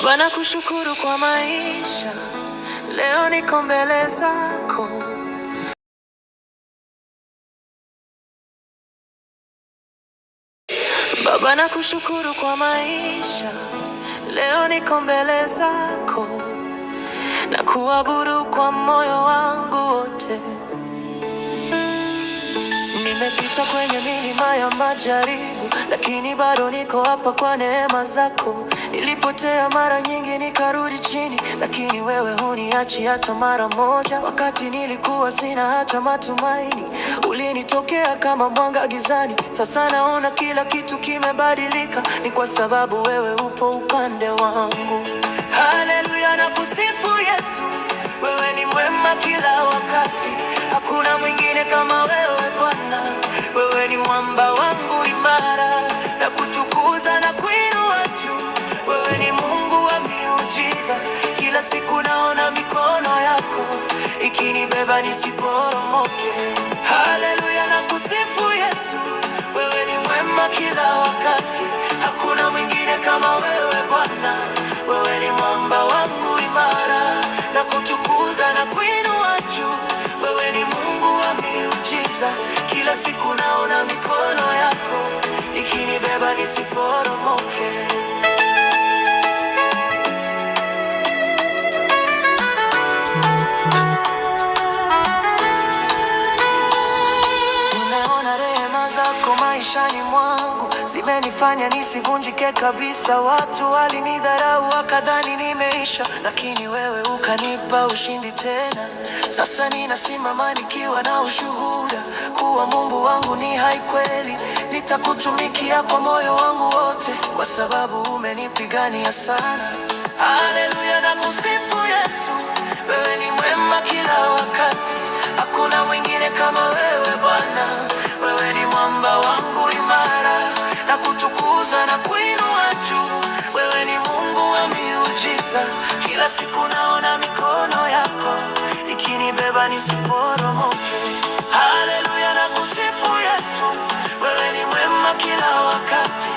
Baba, nakushukuru kwa maisha, leo niko mbele zako. Baba, nakushukuru kwa maisha, leo niko mbele zako, na kuabudu kwa moyo wangu wote. Nimepita kwenye milima ya majaribu, lakini bado niko hapa kwa neema zako. Nilipotea mara nyingi nikarudi chini, lakini wewe huniachi hata mara moja. Wakati nilikuwa sina hata matumaini, ulinitokea kama mwanga gizani. Sasa naona kila kitu kimebadilika, ni kwa sababu wewe upo upande wangu. Haleluya, nakusifu Yesu, wewe ni mwema kila wakati. Hakuna mwingine kama wewe Bwana, wewe ni mwamba wangu imara, na kutukuza na kuinua juu. Wewe ni Mungu wa miujiza, kila siku naona mikono yako ikinibeba nisiporomoke. Haleluya, nakusifu Yesu, wewe ni mwema kila wakati. Hakuna mwingine kama wewe Bwana, wewe ni mwamba wangu imara, na kutukuza na kuinua juu. Wewe ni Mungu wa miujiza, kila siku naona mikono yako ikinibeba nisiporomoke. Nimeona rehema zako maishani mwangu, zimenifanya nisivunjike kabisa. Watu walinidharau wakadhani nimeisha, lakini wewe ukanipa ushindi tena. Sasa ninasimama nikiwa na ushuhuda kuwa Mungu wangu ni hai kweli. Nitakutumikia kwa moyo wangu wote, kwa sababu umenipigania sana. Haleluya, nakusifu Yesu, wewe ni mwema kila wakati. Hakuna mwingine kama wewe Bwana, wewe ni mwamba wangu imara, na kutukuza na kuinua juu. Wewe ni Mungu wa miujiza, kila siku naona mikono yako ikinibeba nisiporomoke. Haleluya, nakusifu Yesu, wewe ni mwema kila wakati.